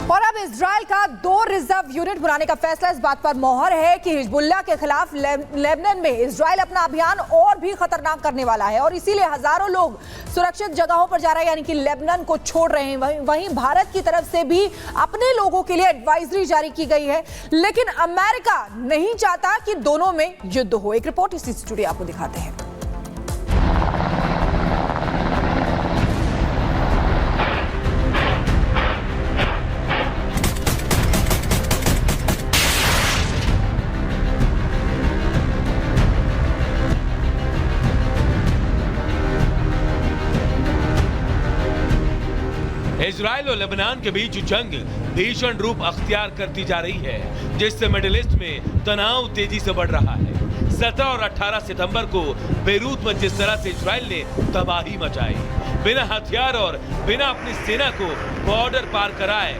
और अब इजराइल का 2 रिजर्व यूनिट बनाने का फैसला इस बात पर मोहर है कि हिजबुल्लाह के खिलाफ लेबनान में इजराइल अपना अभियान और भी खतरनाक करने वाला है और इसीलिए हजारों लोग सुरक्षित जगहों पर जा रहे हैं, यानी कि लेबनान को छोड़ रहे हैं। वहीं भारत की तरफ से भी अपने लोगों के लिए एडवाइजरी जारी की गई है, लेकिन अमेरिका नहीं चाहता कि दोनों में युद्ध हो। एक रिपोर्ट इसी से जुड़ी आपको दिखाते हैं। इजराइल और लेबनान के बीच जंग भीषण रूप अख्तियार करती जा रही है, जिससे मिडिल ईस्ट में तनाव तेजी से बढ़ रहा है। 17 और 18 सितंबर को बेरूत में जिस तरह से इजराइल ने तबाही मचाई, बिना हथियार और बिना अपनी सेना को बॉर्डर पार कराए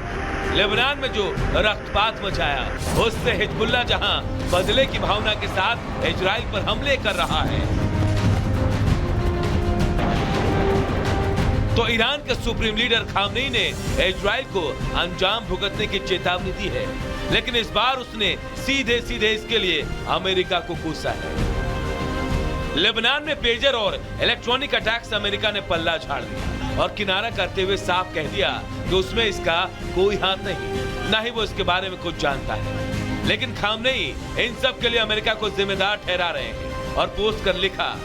लेबनान में जो रक्तपात मचाया, उससे हिजबुल्लाह जहां बदले की भावना के साथ इजराइल पर हमले कर रहा है, तो ईरान के सुप्रीम लीडर खामनेई ने इजराइल को अंजाम भुगतने की चेतावनी दी है। लेकिन इस बार उसने सीधे सीधे इसके लिए अमेरिका को कोसा है। लेबनान में पेजर और इलेक्ट्रॉनिक अटैक्स अमेरिका ने पल्ला झाड़ दिया और किनारा करते हुए साफ कह दिया कि उसमें इसका कोई हाथ नहीं, ना ही वो इसके बारे में कुछ जानता है। लेकिन खामनेई इन सब के लिए अमेरिका को जिम्मेदार ठहरा रहे हैं और पोस्ट कर लिखा,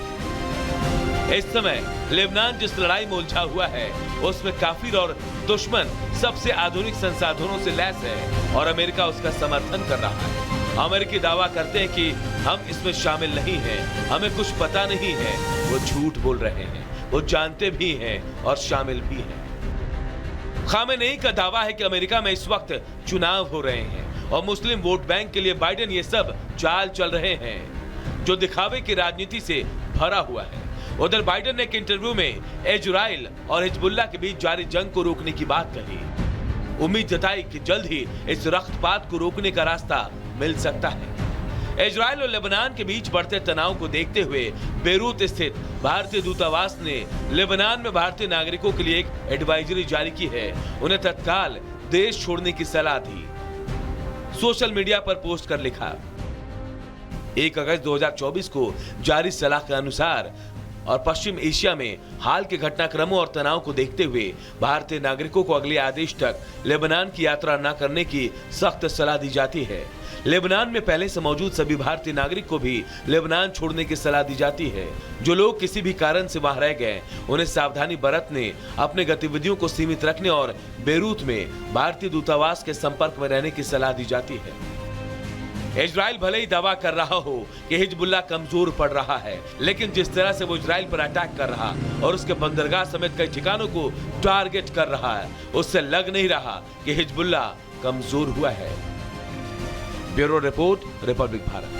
इस समय लेबनान जिस लड़ाई में उलझा हुआ है उसमें काफिर और दुश्मन सबसे आधुनिक संसाधनों से लैस है और अमेरिका उसका समर्थन कर रहा है। अमेरिकी दावा करते हैं कि हम इसमें शामिल नहीं हैं, हमें कुछ पता नहीं है। वो झूठ बोल रहे हैं, वो जानते भी हैं और शामिल भी हैं। खामेनेई का दावा है कि अमेरिका में इस वक्त चुनाव हो रहे हैं और मुस्लिम वोट बैंक के लिए बाइडेन ये सब चाल चल रहे हैं जो दिखावे की राजनीति से भरा हुआ है। उधर बाइडेन ने एक इंटरव्यू में इजराइल और हिजबुल्लाह के बीच जारी जंग को रोकने की बात कही। उम्मीद जताई कि जल्द ही इस रक्तपात को रोकने का रास्ता मिल सकता है। इजराइल और लेबनान के बीच बढ़ते तनाव को देखते हुए बेरूत स्थित भारतीय दूतावास ने लेबनान में भारतीय नागरिकों के लिए एक एडवाइजरी जारी की है। उन्हें तत्काल देश छोड़ने की सलाह दी। सोशल मीडिया पर पोस्ट कर लिखा, 1 अगस्त 2024 को जारी सलाह के अनुसार और पश्चिम एशिया में हाल के घटनाक्रमों और तनाव को देखते हुए भारतीय नागरिकों को अगले आदेश तक लेबनान की यात्रा न करने की सख्त सलाह दी जाती है। लेबनान में पहले से मौजूद सभी भारतीय नागरिक को भी लेबनान छोड़ने की सलाह दी जाती है। जो लोग किसी भी कारण से वहां रह गए उन्हें सावधानी बरतने, अपने गतिविधियों को सीमित रखने और बेरूत में भारतीय दूतावास के संपर्क में रहने की सलाह दी जाती है। इजराइल भले ही दावा कर रहा हो कि हिजबुल्लाह कमजोर पड़ रहा है, लेकिन जिस तरह से वो इजराइल पर अटैक कर रहा और उसके बंदरगाह समेत कई ठिकानों को टारगेट कर रहा है, उससे लग नहीं रहा कि हिजबुल्लाह कमजोर हुआ है। Bureau report, Republic Bharat.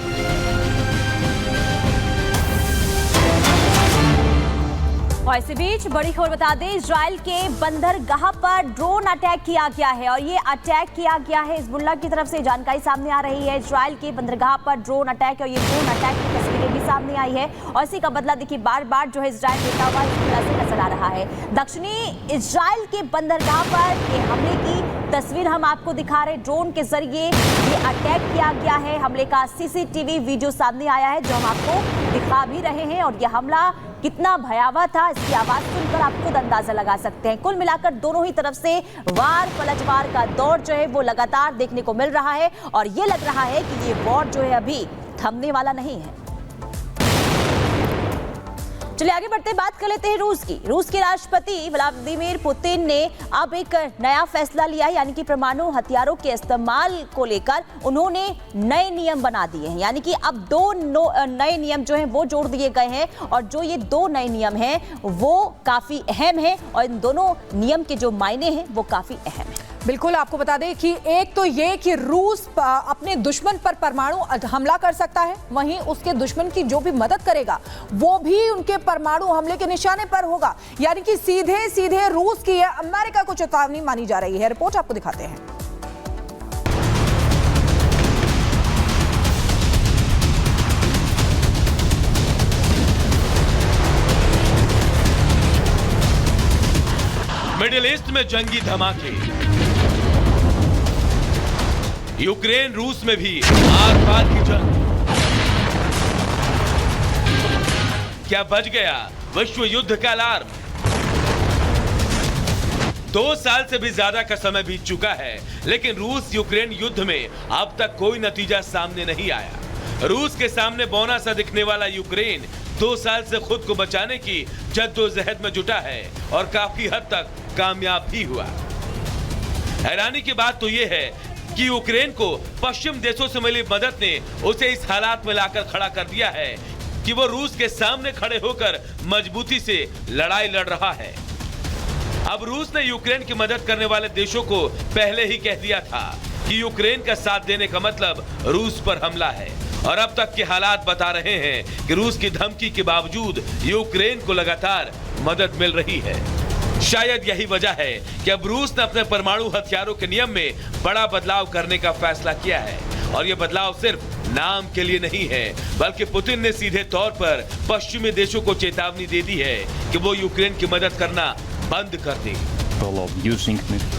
और इसी बीच बड़ी खबर बता दें, इजराइल के बंदरगाह पर ड्रोन अटैक किया गया है और ये अटैक किया गया है हिजबुल्लाह की तरफ से। जानकारी सामने आ रही है, इजराइल के बंदरगाह पर ड्रोन अटैक और ये ड्रोन अटैक की तस्वीरें भी सामने आई है और इसी का बदला देखिए बार बार जो है इजराइल लेता हुआ हिजबुल्लाह से नजर आ रहा है। दक्षिणी इजराइल के बंदरगाह पर ये हमले की तस्वीर हम आपको दिखा रहे, ड्रोन के जरिए ये अटैक किया गया है। हमले का सीसीटीवी वीडियो सामने आया है जो हम आपको दिखा भी रहे हैं और यह हमला कितना भयावह था इसकी आवाज सुनकर आप खुद अंदाजा लगा सकते हैं। कुल मिलाकर दोनों ही तरफ से वार पलटवार का दौर जो है वो लगातार देखने को मिल रहा है और ये लग रहा है कि ये वॉर जो है अभी थमने वाला नहीं है। चलिए आगे बढ़ते बात कर लेते हैं रूस की। रूस के राष्ट्रपति व्लादिमीर पुतिन ने अब एक नया फैसला लिया है, यानी कि परमाणु हथियारों के इस्तेमाल को लेकर उन्होंने नए नियम बना दिए हैं। यानी कि अब 2 नए नियम जो हैं वो जोड़ दिए गए हैं और जो ये 2 नए नियम हैं वो काफी अहम हैं और इन दोनों नियम के जो मायने हैं वो काफी अहम हैं। बिल्कुल, आपको बता दें कि एक तो ये कि रूस अपने दुश्मन पर परमाणु हमला कर सकता है, वहीं उसके दुश्मन की जो भी मदद करेगा वो भी उनके परमाणु हमले के निशाने पर होगा। यानी कि सीधे सीधे रूस की अमेरिका को चेतावनी मानी जा रही है। रिपोर्ट आपको दिखाते हैं। मिडिल ईस्ट में जंगी धमाके, यूक्रेन रूस में भी आर पार की जंग। क्या बज गया विश्व युद्ध का अलार्म? 2 साल से भी ज्यादा का समय बीत चुका है, लेकिन रूस यूक्रेन युद्ध में अब तक कोई नतीजा सामने नहीं आया। रूस के सामने बौना सा दिखने वाला यूक्रेन 2 साल से खुद को बचाने की जद्दोजहद में जुटा है और काफी हद तक कामयाब भी हुआ। हैरानी की बात तो यह है कि यूक्रेन को पश्चिम देशों से मिली मदद ने उसे इस हालात में लाकर खड़ा कर दिया है कि वो रूस के सामने खड़े होकर मजबूती से लड़ाई लड़ रहा है। अब रूस ने यूक्रेन की मदद करने वाले देशों को पहले ही कह दिया था कि यूक्रेन का साथ देने का मतलब रूस पर हमला है, और अब तक के हालात बता रहे हैं कि रूस की धमकी के बावजूद यूक्रेन को लगातार मदद मिल रही है। शायद यही वजह है कि अब रूस ने अपने परमाणु हथियारों के नियम में बड़ा बदलाव करने का फैसला किया है, और यह बदलाव सिर्फ नाम के लिए नहीं है, बल्कि पुतिन ने सीधे तौर पर पश्चिमी देशों को चेतावनी दे दी है कि वो यूक्रेन की मदद करना बंद कर दें।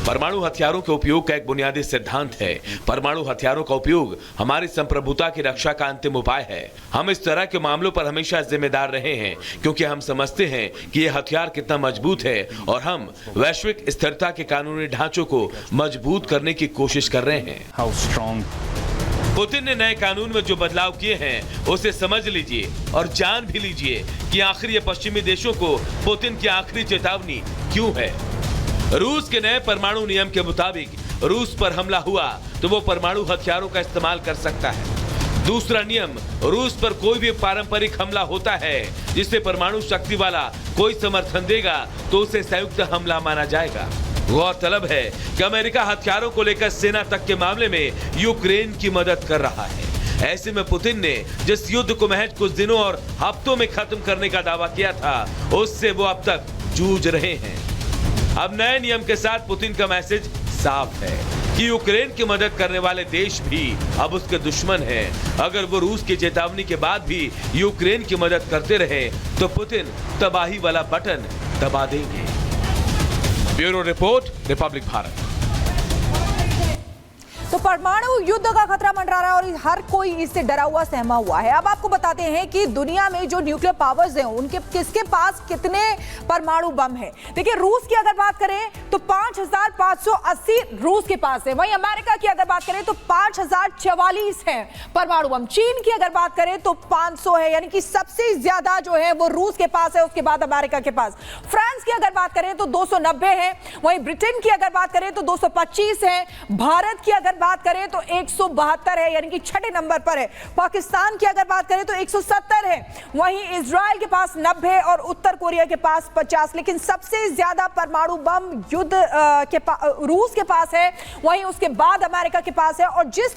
परमाणु हथियारों के उपयोग का एक बुनियादी सिद्धांत है। परमाणु हथियारों का उपयोग हमारी संप्रभुता की रक्षा का अंतिम उपाय है। हम इस तरह के मामलों पर हमेशा जिम्मेदार रहे हैं, क्योंकि हम समझते हैं कि यह हथियार कितना मजबूत है, और हम वैश्विक स्थिरता के कानूनी ढांचों को मजबूत करने की कोशिश कर रहे हैं। पुतिन ने नए कानून में जो बदलाव किए हैं उसे समझ लीजिए और जान भी लीजिए कि आखिर ये पश्चिमी देशों को पुतिन की आखिरी चेतावनी क्यों है। रूस के नए परमाणु नियम के मुताबिक रूस पर हमला हुआ तो वो परमाणु हथियारों का इस्तेमाल कर सकता है। दूसरा नियम, रूस पर कोई भी पारंपरिक हमला होता है जिसे परमाणु शक्ति वाला कोई समर्थन देगा तो उसे संयुक्त हमला माना जाएगा। गौरतलब है कि अमेरिका हथियारों को लेकर सेना तक के मामले में यूक्रेन की मदद कर रहा है। ऐसे में पुतिन ने जिस युद्ध को महज कुछ दिनों और हफ्तों में खत्म करने का दावा किया था, उससे वो अब तक जूझ रहे हैं। अब नए नियम के साथ पुतिन का मैसेज साफ है कि यूक्रेन की मदद करने वाले देश भी अब उसके दुश्मन हैं। अगर वो रूस की चेतावनी के बाद भी यूक्रेन की मदद करते रहे तो पुतिन तबाही वाला बटन दबा देंगे। Bureau report, Republic Bharat. तो परमाणु युद्ध का खतरा मंडरा रहा है और हर कोई इससे डरा हुआ सहमा हुआ है। अब आपको बताते हैं कि दुनिया में जो न्यूक्लियर पावर्स हैं उनके किसके पास कितने परमाणु बम हैं। देखिए, रूस की अगर बात करें तो 5580 रूस के पास है। वहीं अमेरिका की अगर बात करें तो 5044 है परमाणु बम। चीन की अगर बात करें तो 500 है, यानी कि सबसे ज्यादा जो है वो रूस के पास है, उसके बाद अमेरिका के पास। फ्रांस की अगर बात करें तो 290 है। वहीं ब्रिटेन की अगर बात करें तो 225 है। भारत की अगर बात करें तो 172 है, यानी कि 6ठे नंबर पर है। पाकिस्तान की अगर बात करें तो 170 है। वहीं इजराइल के पास 90 और उत्तर कोरिया के पास 50। लेकिन सबसे ज्यादा परमाणु बम युद्ध रूस के पास है, वहीं उसके बाद अमेरिका के पास है। और जिस